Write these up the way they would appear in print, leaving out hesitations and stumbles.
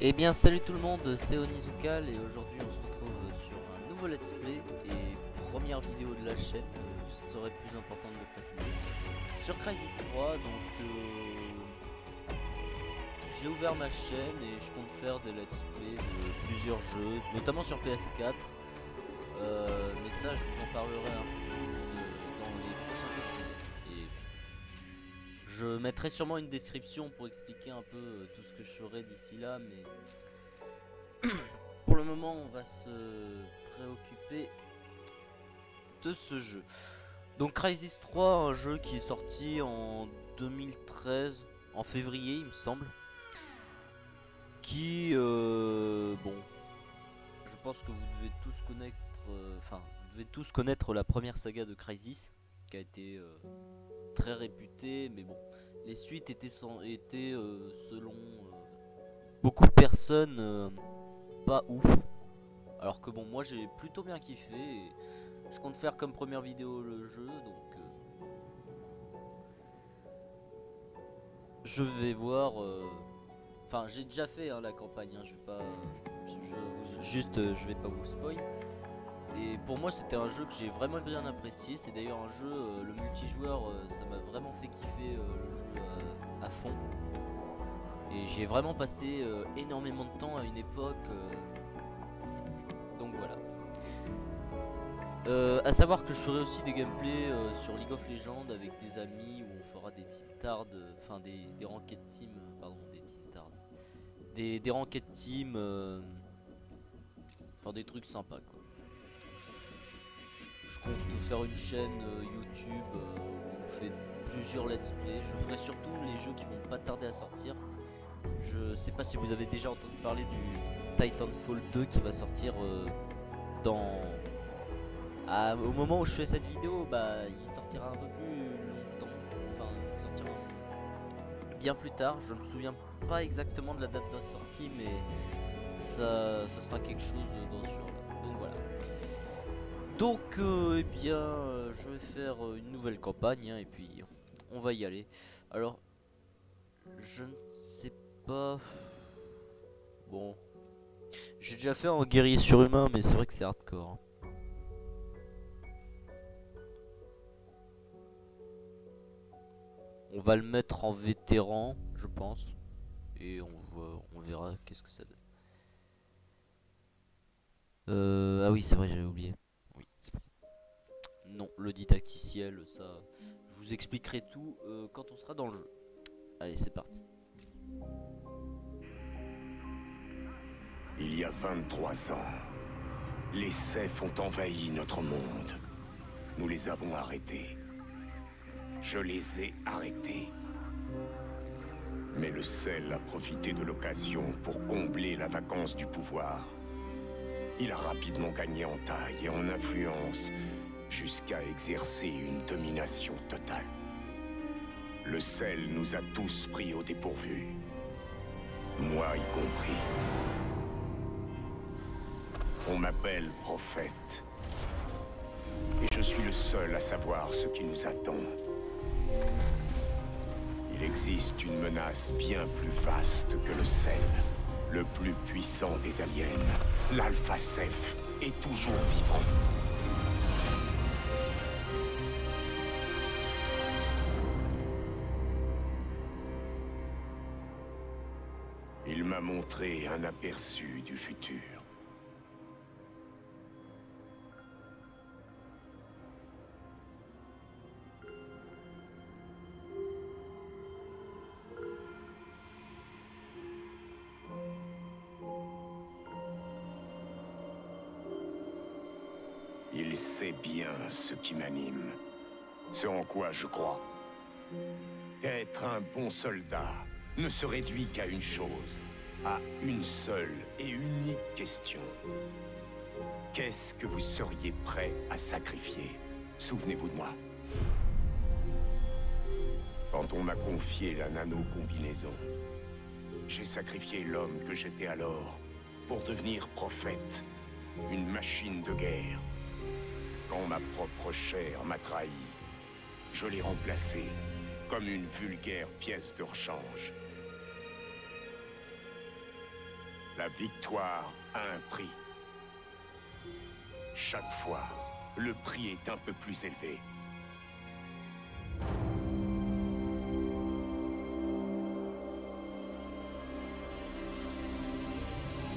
Eh bien salut tout le monde, c'est Onizuka et aujourd'hui on se retrouve sur un nouveau let's play et première vidéo de la chaîne, serait plus important de le préciser, sur Crysis 3. J'ai ouvert ma chaîne et je compte faire des let's play de plusieurs jeux, notamment sur PS4, mais ça je vous en parlerai un peu plus dans les prochains jours. Et je mettrai sûrement une description pour expliquer un peu tout ce que je ferai d'ici là, mais pour le moment, on va se préoccuper de ce jeu. Donc Crysis 3, un jeu qui est sorti en 2013, en février il me semble. Qui, bon, je pense que vous devez tous connaître, vous devez tous connaître la première saga de Crysis, qui a été très réputée, mais bon, les suites étaient, selon beaucoup de personnes, pas ouf. Alors que bon, moi j'ai plutôt bien kiffé et je compte faire comme première vidéo le jeu, donc je vais voir. Enfin, j'ai déjà fait hein, la campagne, hein, je vais pas. Je vais pas vous spoil. Et pour moi, c'était un jeu que j'ai vraiment bien apprécié. C'est d'ailleurs un jeu, le multijoueur, ça m'a vraiment fait kiffer le jeu à fond. Et j'ai vraiment passé énormément de temps à une époque. Donc voilà. À savoir que je ferai aussi des gameplays sur League of Legends avec des amis où on fera des team tard, enfin des ranked team, pardon, des team tard, des ranked team, enfin des trucs sympas quoi. Je compte faire une chaîne YouTube où on fait plusieurs let's play. Je ferai surtout les jeux qui vont pas tarder à sortir. Je sais pas si vous avez déjà entendu parler du Titanfall 2 qui va sortir dans au moment où je fais cette vidéo, bah, il sortira un peu plus longtemps. Enfin, il sortira bien plus tard. Je me souviens pas exactement de la date de sortie, mais ça sera quelque chose dans ce genre. Donc voilà. Donc, eh bien, je vais faire une nouvelle campagne hein, et puis on va y aller. Alors, je ne sais pas. Bon, j'ai déjà fait un guerrier surhumain, mais c'est vrai que c'est hardcore. Hein. On va le mettre en vétéran, je pense. Et on verra qu'est-ce que ça donne. Ah oui, c'est vrai, j'avais oublié. Oui, non, le didacticiel, ça, je vous expliquerai tout quand on sera dans le jeu. Allez, c'est parti. Il y a 23 ans, les Seth ont envahi notre monde. Nous les avons arrêtés. Je les ai arrêtés. Mais le Sel a profité de l'occasion pour combler la vacance du pouvoir. Il a rapidement gagné en taille et en influence, jusqu'à exercer une domination totale. Le Sel nous a tous pris au dépourvu. Moi y compris. On m'appelle prophète. Et je suis le seul à savoir ce qui nous attend. Il existe une menace bien plus vaste que le Sel. Le plus puissant des aliens, l'Alpha Ceph, est toujours vivant. Il m'a montré un aperçu du futur. Il sait bien ce qui m'anime, ce en quoi je crois. Être un bon soldat ne se réduit qu'à une chose, à une seule et unique question. Qu'est-ce que vous seriez prêt à sacrifier? Souvenez-vous de moi. Quand on m'a confié la nano-combinaison, j'ai sacrifié l'homme que j'étais alors pour devenir prophète, une machine de guerre. Quand ma propre chair m'a trahi, je l'ai remplacée comme une vulgaire pièce de rechange. La victoire a un prix. Chaque fois, le prix est un peu plus élevé.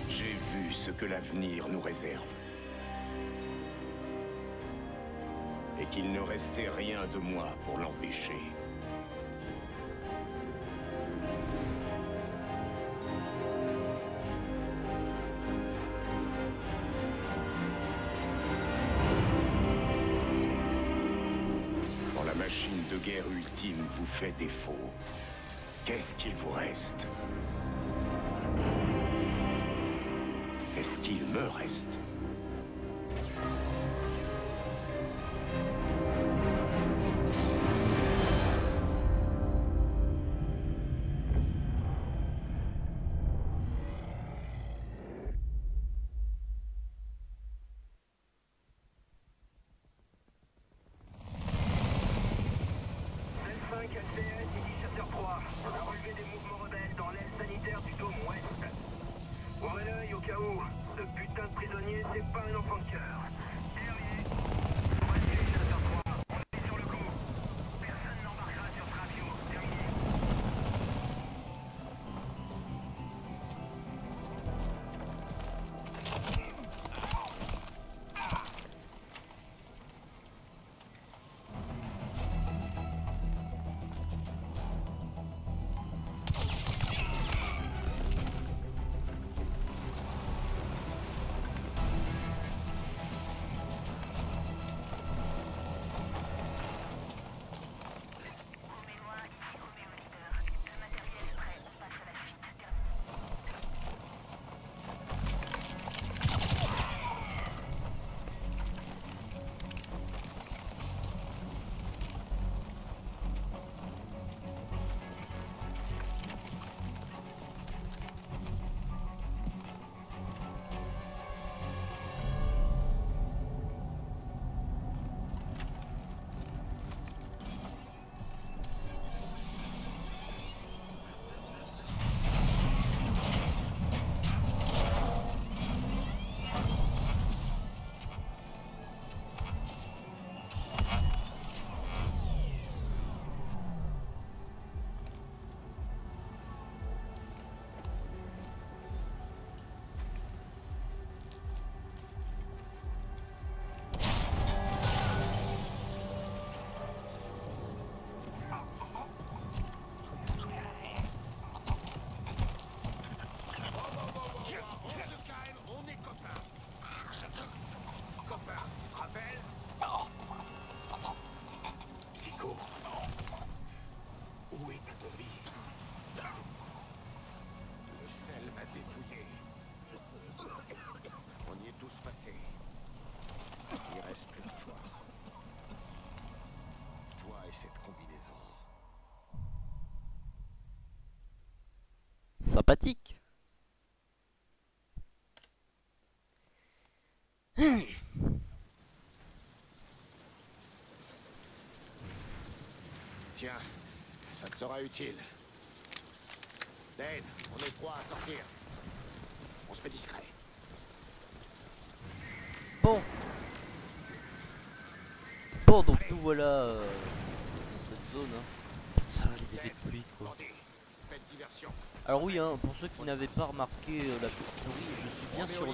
J'ai vu ce que l'avenir nous réserve. Et qu'il ne restait rien de moi pour l'empêcher. Quand la machine de guerre ultime vous fait défaut, qu'est-ce qu'il vous reste? Est-ce qu'il me reste? Sympathique. Tiens, ça te sera utile. Dane, on est trois à sortir. On se fait discret. Bon. Bon, donc nous voilà dans cette zone. Hein. Ça, les effets de pluie, quoi. Alors oui, hein, pour ceux qui n'avaient pas remarqué la petite souris, je suis bien sur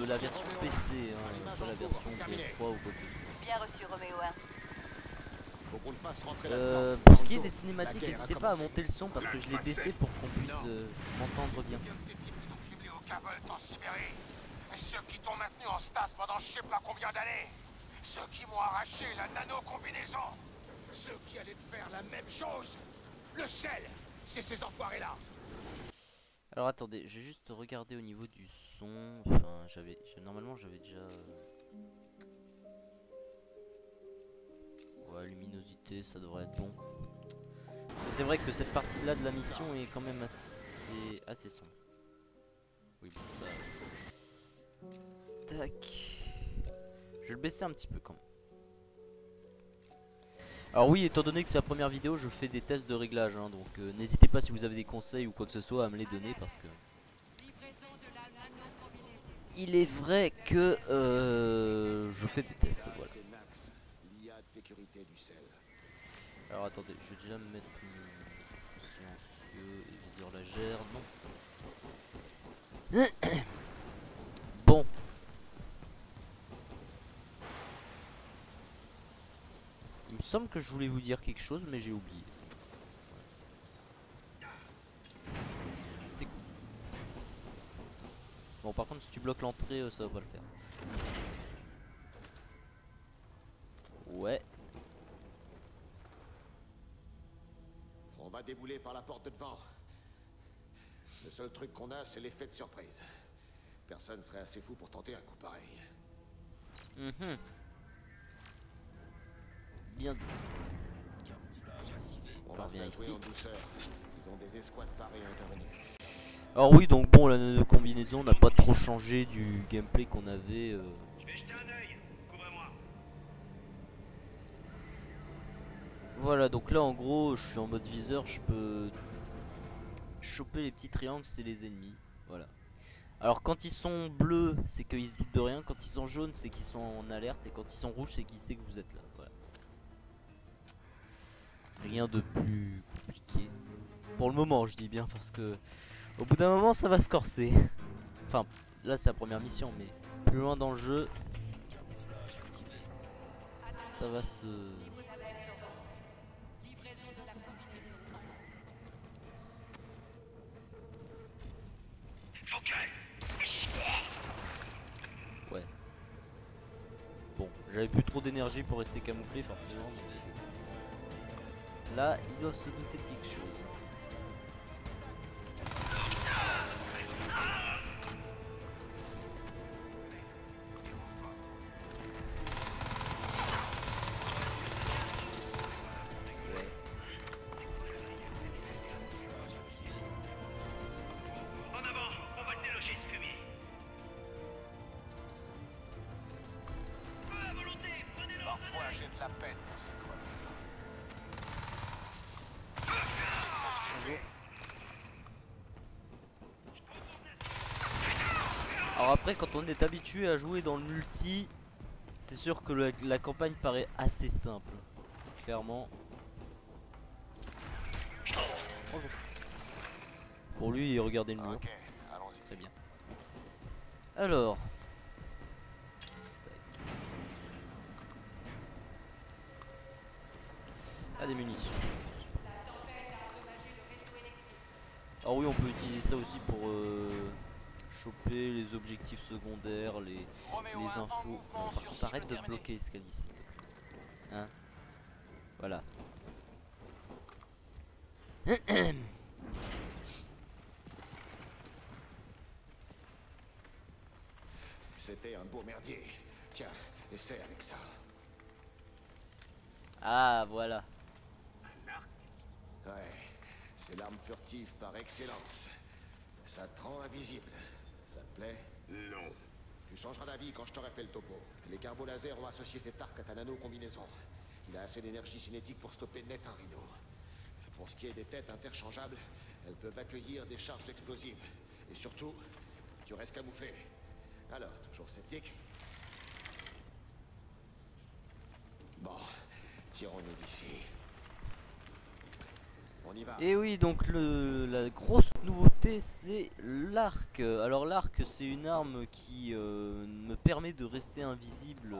la version PC, hein, pas la version PS3 ou quoi que ce soit. Bien reçu, Roméo 1. Pour ce qui est des cinématiques, n'hésitez pas à monter le son parce que je l'ai baissé pour qu'on puisse m'entendre bien. Ceux qui t'ont maintenu en stase pendant je sais pas combien d'années. Ceux qui m'ont arraché la nano-combinaison. Ceux qui allaient te faire la même chose. Le sel, c'est ces enfoirés-là. Alors attendez, je vais juste regarder au niveau du son. Enfin, normalement j'avais déjà... Ouais, luminosité, ça devrait être bon. C'est vrai que cette partie-là de la mission est quand même assez sombre. Oui, bon, ça... Tac. Je vais le baisser un petit peu quand même. Alors oui, étant donné que c'est la première vidéo, je fais des tests de réglage, hein, donc n'hésitez pas si vous avez des conseils ou quoi que ce soit à me les donner parce que... il est vrai que je fais des tests, voilà. C'est Nax, l'IA de sécurité du sel. Alors attendez, je vais déjà me mettre silencieux et dire la gère, non. Bon. Il me semble que je voulais vous dire quelque chose, mais j'ai oublié. C'est cool. Bon, par contre, si tu bloques l'entrée, ça va pas le faire. Ouais. On va débouler par la porte de devant. Le seul truc qu'on a, c'est l'effet de surprise. Personne serait assez fou pour tenter un coup pareil. Mhm. Bien. On Alors, va se bien la jouer ici. en douceur. Ils ont des escouades parées à intervenir. Alors oui, donc bon, la nano-combinaison n'a pas trop changé du gameplay qu'on avait. Je vais jeter un œil. Couvrez-moi. Voilà, donc là en gros, je suis en mode viseur, je peux choper les petits triangles, c'est les ennemis. Voilà. Alors quand ils sont bleus, c'est qu'ils se doutent de rien. Quand ils sont jaunes, c'est qu'ils sont en alerte. Et quand ils sont rouges, c'est qu'ils savent que vous êtes là. Voilà. Rien de plus compliqué. Pour le moment, je dis bien, parce que au bout d'un moment, ça va se corser. Enfin, là c'est la première mission, mais plus loin dans le jeu, ça va se... Ouais. Bon, j'avais plus trop d'énergie pour rester camouflé forcément. Mais... là, ils doivent se douter de quelque chose. En avant, on va le déloger ce fumier. Feu à volonté, prenez-le en Parfois, j'ai de la peine pour ces creves. Alors après, quand on est habitué à jouer dans le multi, c'est sûr que la campagne paraît assez simple. Clairement. Bonjour. Pour lui, regardez le mur. Ok, allons-y. Très bien. Alors. Ah, des munitions. Alors oui, on peut utiliser ça aussi pour choper les objectifs secondaires, les infos. Bon, par contre, arrête de bloquer l'escalier, s'il te plaît. Hein? Voilà. C'était un beau merdier. Tiens, essaie avec ça. Ah, voilà. Ouais, c'est l'arme furtive par excellence. Ça te rend invisible. Ça te plaît? Non. Tu changeras d'avis quand je t'aurai fait le topo. Les carbo-lasers ont associé cet arc à ta nano-combinaison. Il a assez d'énergie cinétique pour stopper net un rhino. Pour ce qui est des têtes interchangeables, elles peuvent accueillir des charges explosives. Et surtout, tu restes camouflé. Alors, toujours sceptique? Bon, tirons-nous d'ici. On y va. Et oui, donc la grosse nouveauté, c'est l'arc. Alors l'arc, c'est une arme qui me permet de rester invisible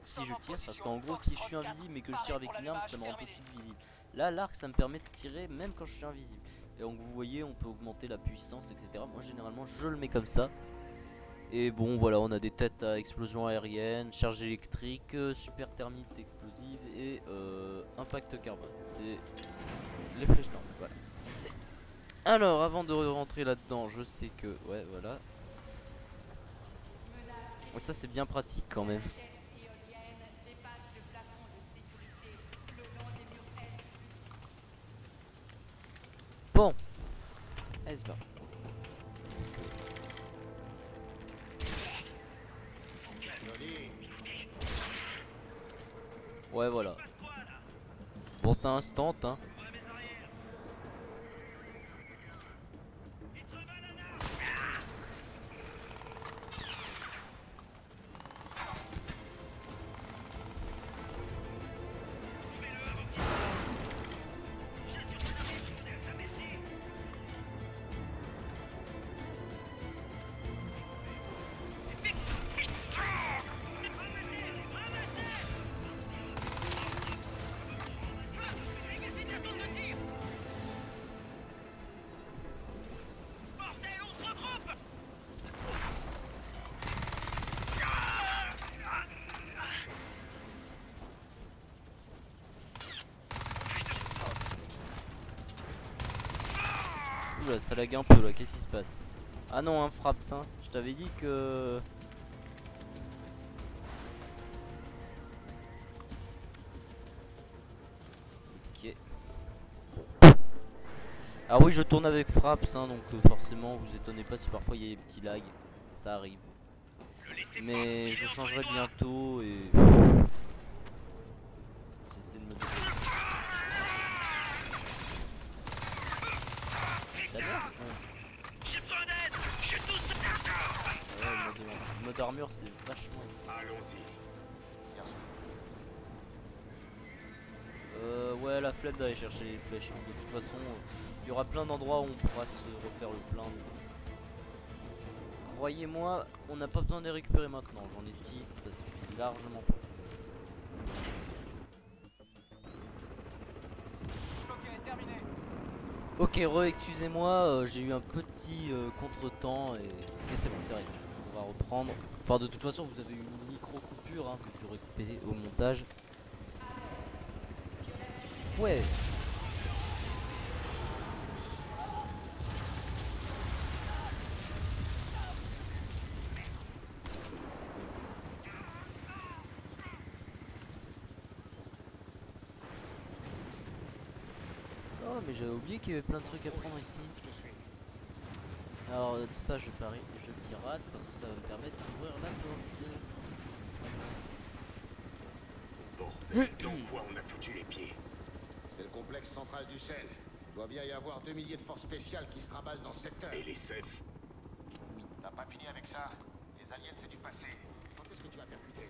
si je tire. Parce qu'en gros, si je suis invisible mais que je tire avec une arme, ça me rend tout de suite visible. Là, l'arc, ça me permet de tirer même quand je suis invisible. Et donc vous voyez, on peut augmenter la puissance, etc. Moi, généralement, je le mets comme ça. Et bon, voilà, on a des têtes à explosion aérienne, charge électrique, super thermite explosive et impact carbone. C'est les flèches normales, voilà. Alors, avant de rentrer là-dedans, je sais que... ouais, voilà. Ça, c'est bien pratique quand même. Bon. Allez, c'est parti. Ouais, voilà. Bon, c'est instant, hein. Oula, ça lag un peu là, qu'est-ce qui se passe? Ah non, un frappe ça. Je t'avais dit que... Ok. Alors oui, je tourne avec frappe hein, donc forcément vous étonnez pas si parfois il y a des petits lags. Ça arrive. Mais je changerai bientôt et... J'essaie de me débrouiller. La merde. J'ai besoin d'aide. Je suis tout seul. Ouais, le mode armure c'est vachement... Allons-y. Ouais, la flemme d'aller chercher les flèches. Hein. De toute façon, il y aura plein d'endroits où on pourra se refaire le plein. Croyez-moi, on n'a pas besoin de les récupérer maintenant. J'en ai 6, ça suffit largement pour... Ok, excusez-moi, j'ai eu un petit contretemps et c'est bon, c'est réglé. On va reprendre. Enfin, de toute façon, vous avez une micro coupure hein, que j'aurais coupé au montage. Ouais. Oh mais j'avais oublié qu'il y avait plein de trucs à prendre ici. Alors ça je pirate parce que ça va me permettre d'ouvrir la porte. Bordel, dans quoi on a foutu les pieds? C'est le complexe central du sel. Il doit bien y avoir 2 milliers de forces spéciales qui se rabassent dans ce secteur. Et les Cephes? T'as pas fini avec ça? Les aliens, c'est du passé. Quand est-ce que tu vas percuter?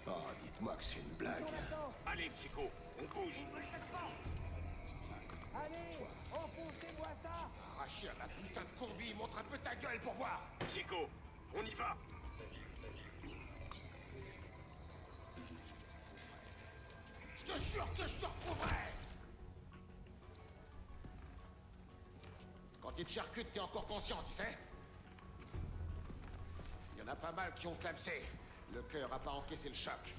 Oh, dites-moi que c'est une blague. Allez, Psycho, on bouge. Arraché à la putain de fourbi, montre un peu ta gueule pour voir. Psycho, on y va. Je te jure que je te retrouverai. Quand il te charcute, t'es encore conscient, tu sais. Il y en a pas mal qui ont clamsé. Le cœur a pas encaissé le choc.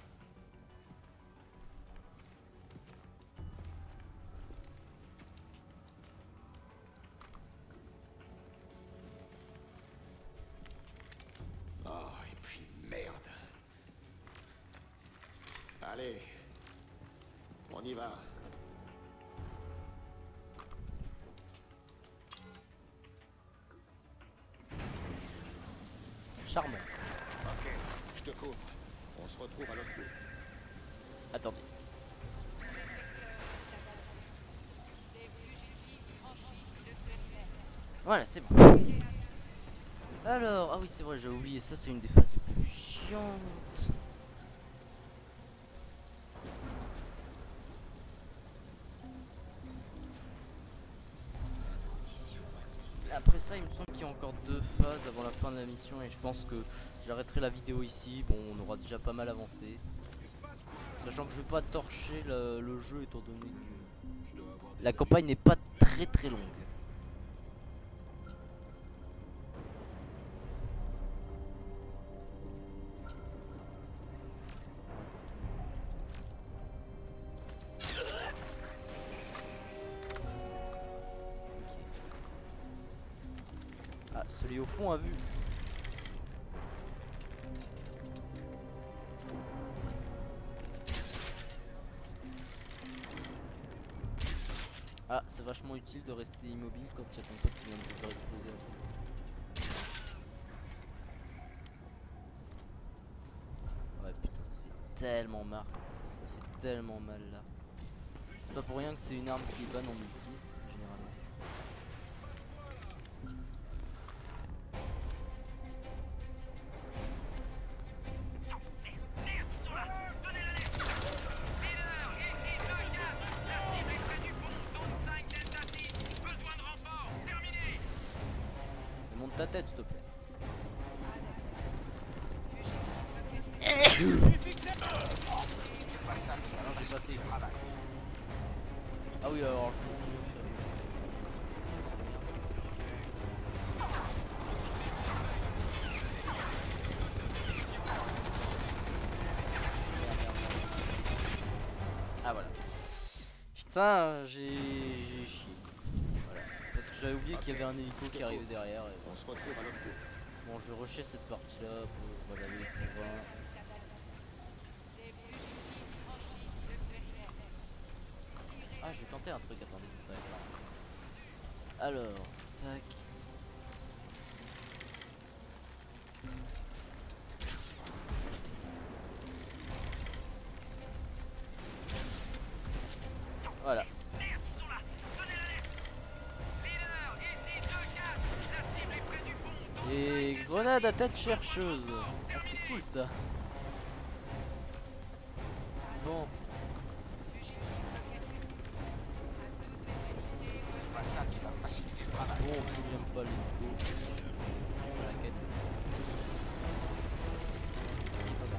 Oh, et puis merde. Allez, on y va. Charmant. Ok, je te couvre. On se retrouve à l'autre bout. Attendez. Voilà, c'est bon. Alors, ah oui, c'est vrai, j'ai oublié ça, c'est une des phases les plus chiantes. Après ça, il me semble qu'il y a encore 2 phases avant la fin de la mission et je pense que j'arrêterai la vidéo ici. Bon, on aura déjà pas mal avancé. Sachant que je vais pas torcher le jeu étant donné que la campagne n'est pas très longue. Ah, celui au fond a vu. Ah, c'est vachement utile de rester immobile quand il y a ton pote qui vient de se faire exploser. Ouais, putain, ça fait tellement mal. Ça fait tellement mal là. C'est pas pour rien que c'est une arme qui est bonne en multi, généralement. Monte ta tête, s'il te plaît. Ah oui, alors je... Putain, j'ai chié. Voilà. Parce que j'avais oublié qu'il y avait un hélico qui arrivait derrière. Et... On se retrouve à notre tour. Bon, je vais rusher cette partie là pour aller pour 20. Ah, je vais tenter un truc, attendez, ça va être marrant. Alors, tac. Voilà. Et grenade à tête chercheuse. Ah, c'est cool ça. Bon. C'est pas ça qui va me faciliter le travail. Bon, j'aime pas les coups. La quête. Ah bah.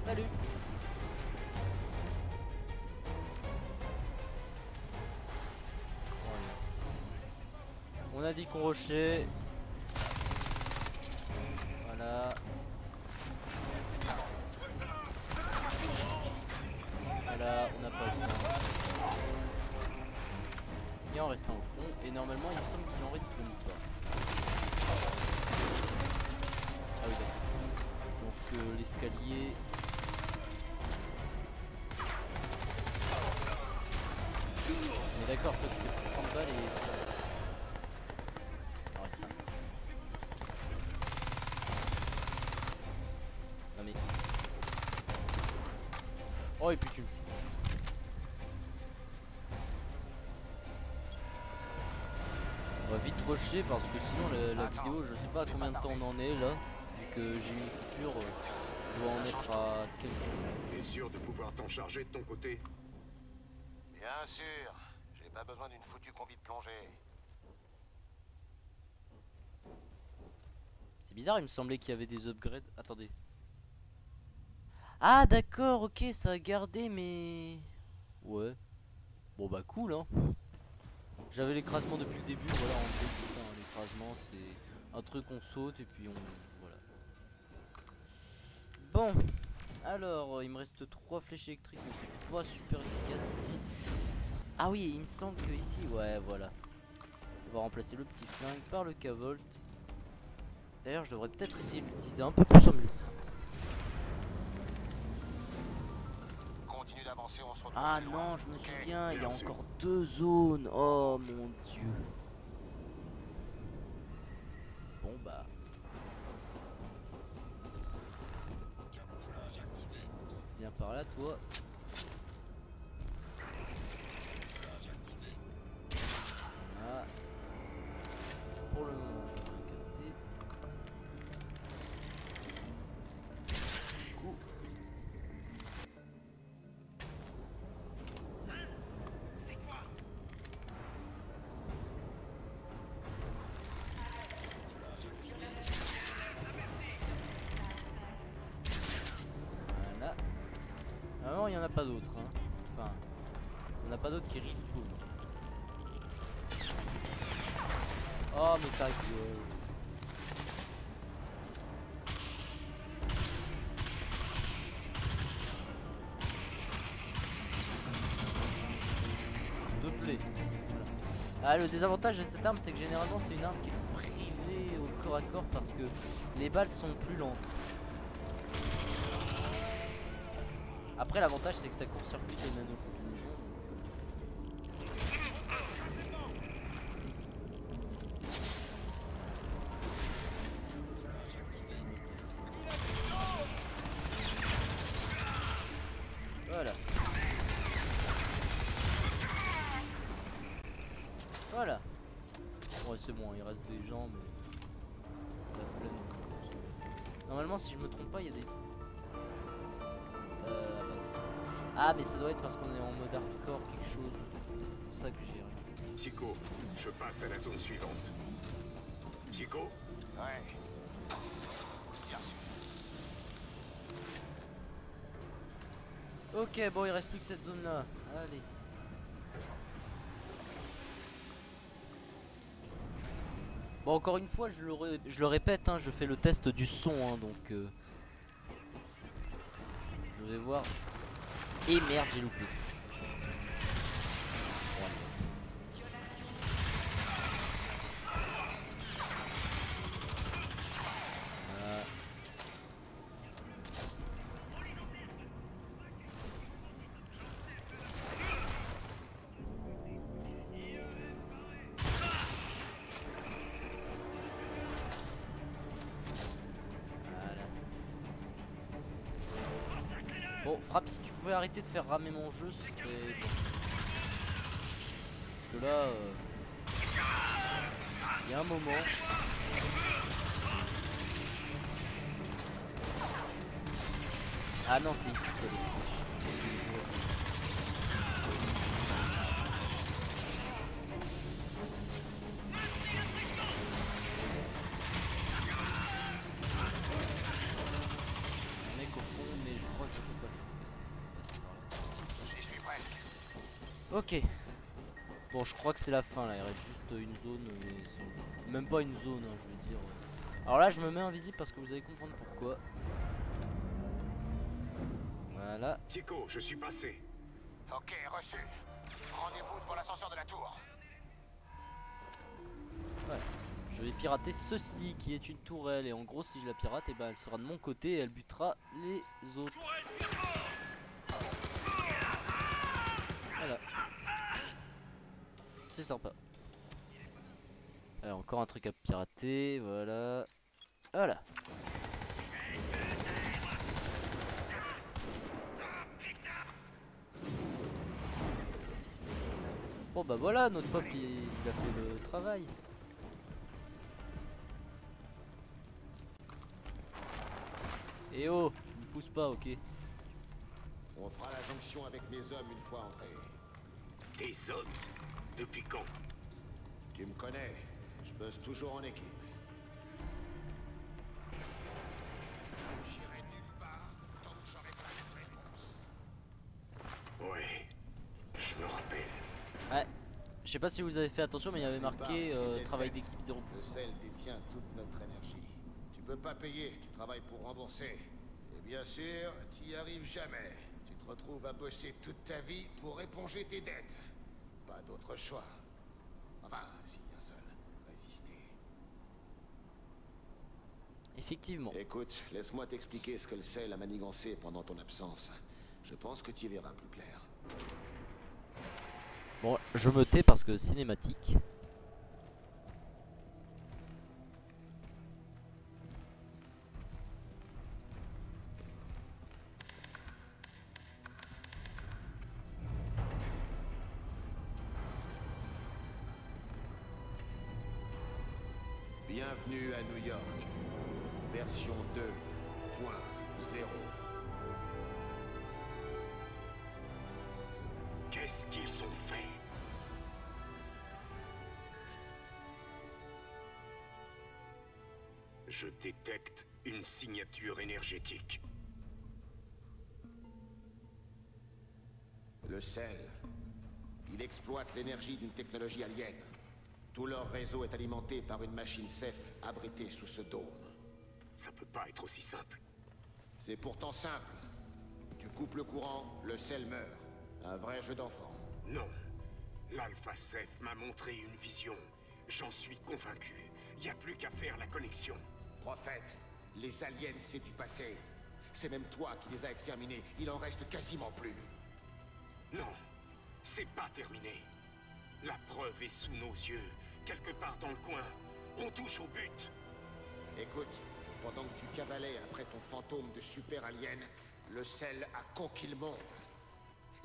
Salut. On a dit qu'on rushait. Voilà. Voilà, on n'a pas le temps. Et en restant au fond. Et normalement, il me semble qu'il en reste une pas. Ah oui, d'accord. Donc l'escalier. On est d'accord, toi tu fais 30 balles et. Il en reste un. Non mais. Oh et puis tu. On va vite rusher parce que sinon la vidéo, je sais pas à combien de temps on en est là. Vu que j'ai une coupure, on doit en être à quelques. T'es sûr de pouvoir t'en charger de ton côté? Bien sûr. J'ai pas besoin d'une foutue combi de plongée. C'est bizarre, il me semblait qu'il y avait des upgrades. Attendez. Ah d'accord, ok, ça a gardé mais... Ouais. Bon bah cool hein. J'avais l'écrasement depuis le début, voilà en gros c'est ça, hein, l'écrasement c'est un truc on saute et puis on... Voilà. Bon, alors il me reste 3 flèches électriques mais c'est pas super efficace ici. Ah oui, il me semble que ici, ouais voilà. On va remplacer le petit flingue par le K-Volt. D'ailleurs je devrais peut-être essayer de l'utiliser un peu plus en multi. Continue d'avancer, on se retrouve. Ah plus loin. non, je me Ok. souviens, il y a bien sûr. encore 2 zones. Oh mon dieu. Bon bah. Viens par là toi. Voilà. Pour le moment, on va capter. Du coup. Voilà. Normalement, il n'y en a pas d'autres. Hein. Enfin, il n'y en a pas d'autres qui respawn. Oh, mais ta gueule. Deux plaies. Voilà. Ah, le désavantage de cette arme, c'est que généralement, c'est une arme qui est privée au corps à corps parce que les balles sont plus lentes. Après, l'avantage, c'est que ça court-circuite les nanocombinaisons. Voilà. Voilà. Ouais, c'est bon, il reste des gens, mais... la flemme. Normalement, si je me trompe pas, il y a des... Ah, mais ça doit être parce qu'on est en mode hardcore, quelque chose. C'est ça que j'ai rien. Psycho, je passe à la zone suivante. Psycho? Ouais. Bien sûr. Ok, bon, il reste plus que cette zone là. Allez. Bon, encore une fois, je le répète, hein, je fais le test du son, hein, donc je vais voir. Et merde, j'ai loupé. Bon, Frappe, si tu pouvais arrêter de faire ramer mon jeu, ce serait bon. Parce que là, il y a un moment. Ah non, c'est ici qu'il y a les flèches. Un mec au fond, mais je crois que je peux pas le choper. J'y suis presque. Ok. Bon, je crois que c'est la fin là, il reste juste une zone, mais même pas une zone, hein, je vais dire. Alors là, je me mets invisible parce que vous allez comprendre pourquoi. Voilà. Tycho, je suis passé. Ok, reçu. Rendez-vous devant l'ascenseur de la tour. Ouais. Je vais pirater ceci qui est une tourelle et en gros si je la pirate et ben elle sera de mon côté et elle butera les autres. Voilà. C'est sympa. Alors, encore un truc à pirater, voilà. Voilà. Bon bah voilà, notre pop il a fait le travail. Et oh, ne pousse pas, ok. On fera la jonction avec mes hommes une fois entrés. Des hommes? Depuis quand? Tu me connais, je bosse toujours en équipe. J'irai nulle part tant que j'aurai pas de réponse. Ouais, je me rappelle. Ouais, je sais pas si vous avez fait attention mais il y avait marqué travail d'équipe 0. Le sel détient toute notre énergie. Tu peux pas payer, tu travailles pour rembourser. Et bien sûr, tu y arrives jamais. Tu te retrouves à bosser toute ta vie pour éponger tes dettes. Pas d'autre choix. Enfin, si, un seul. Résister. Effectivement. Écoute, laisse-moi t'expliquer ce que le sel a manigancé pendant ton absence. Je pense que tu y verras plus clair. Bon, je me tais parce que cinématique. Bienvenue à New York. Version 2.0. Qu'est-ce qu'ils ont fait? Je détecte une signature énergétique. Le sel. Il exploite l'énergie d'une technologie alien. Tout leur réseau est alimenté par une machine Ceph abritée sous ce dôme. Ça peut pas être aussi simple. C'est pourtant simple. Tu coupes le courant, le sel meurt. Un vrai jeu d'enfant. Non. L'Alpha Ceph m'a montré une vision. J'en suis convaincu. Y a plus qu'à faire la connexion. Prophète, les aliens c'est du passé. C'est même toi qui les as exterminés. Il en reste quasiment plus. Non, c'est pas terminé. La preuve est sous nos yeux, quelque part dans le coin. On touche au but. Écoute, pendant que tu cavalais après ton fantôme de super alien, le sel a conquis le monde.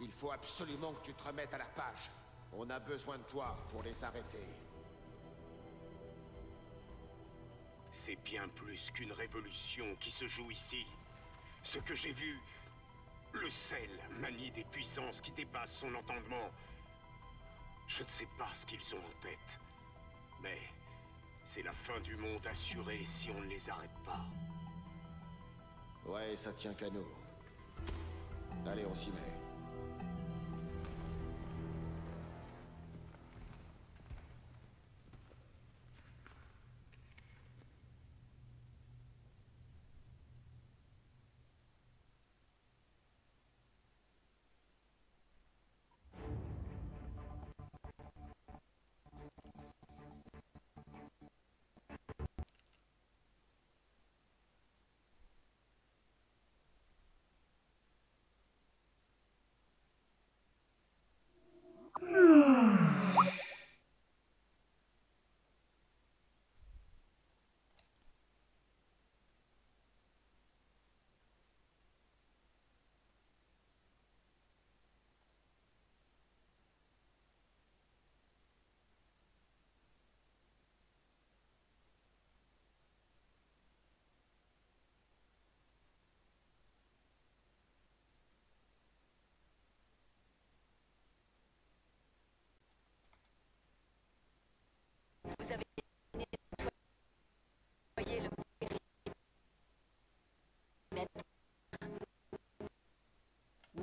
Il faut absolument que tu te remettes à la page. On a besoin de toi pour les arrêter. C'est bien plus qu'une révolution qui se joue ici. Ce que j'ai vu, le sel manie des puissances qui dépassent son entendement. Je ne sais pas ce qu'ils ont en tête, mais c'est la fin du monde assurée si on ne les arrête pas. Ouais, ça tient qu'à nous. Allez, on s'y met.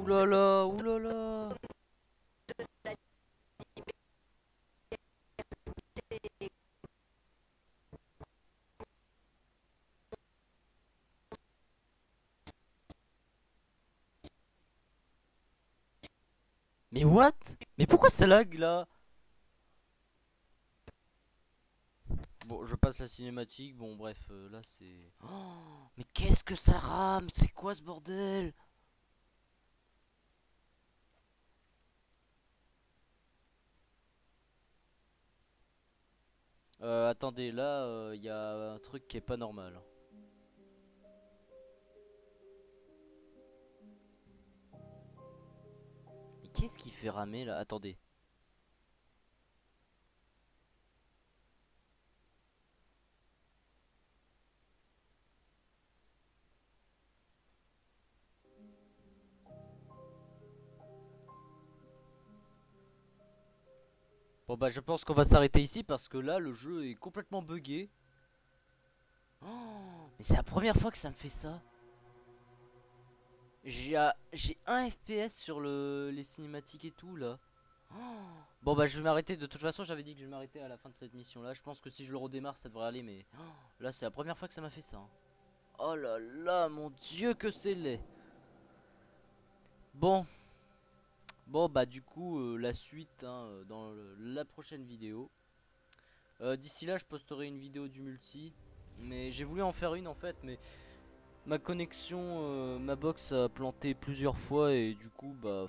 Oulala, oulala. Mais what? Mais pourquoi ça lag là? Bon, je passe la cinématique. Bon, bref, là c'est. Oh, mais qu'est-ce que ça rame? C'est quoi ce bordel? Attendez, là, il y a un truc qui est pas normal. Mais qu'est-ce qui fait ramer là? Attendez. Bon bah je pense qu'on va s'arrêter ici parce que là le jeu est complètement buggé. Oh, mais c'est la première fois que ça me fait ça. J'ai 1 FPS sur les cinématiques et tout là. Oh. Bon bah je vais m'arrêter, de toute façon j'avais dit que je vais m'arrêter à la fin de cette mission là. Je pense que si je le redémarre ça devrait aller, mais là c'est la première fois que ça m'a fait ça, hein. Oh là là, mon dieu que c'est laid. Bon. Bon bah du coup la suite, hein, dans la prochaine vidéo. D'ici là je posterai une vidéo du multi. Mais j'ai voulu en faire une en fait, mais ma connexion, ma box a planté plusieurs fois et du coup bah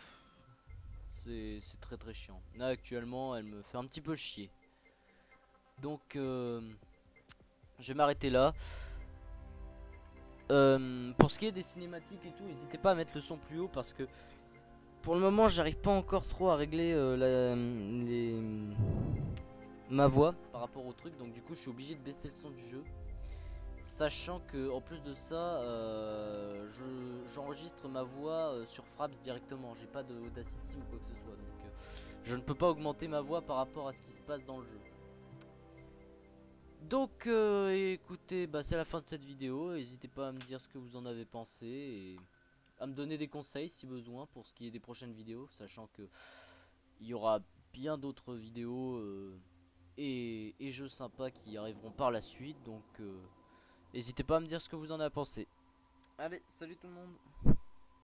c'est très très chiant. Là actuellement elle me fait un petit peu chier. Donc je vais m'arrêter là. Pour ce qui est des cinématiques et tout, n'hésitez pas à mettre le son plus haut parce que pour le moment j'arrive pas encore trop à régler ma voix par rapport au truc. Donc du coup je suis obligé de baisser le son du jeu. Sachant que en plus de ça, j'enregistre ma voix sur Fraps directement. J'ai pas de Audacity ou quoi que ce soit, donc je ne peux pas augmenter ma voix par rapport à ce qui se passe dans le jeu. Donc écoutez, bah, c'est la fin de cette vidéo. N'hésitez pas à me dire ce que vous en avez pensé et à me donner des conseils si besoin pour ce qui est des prochaines vidéos, sachant que il y aura bien d'autres vidéos et jeux sympas qui arriveront par la suite. Donc n'hésitez pas à me dire ce que vous en avez pensé. Allez, salut tout le monde.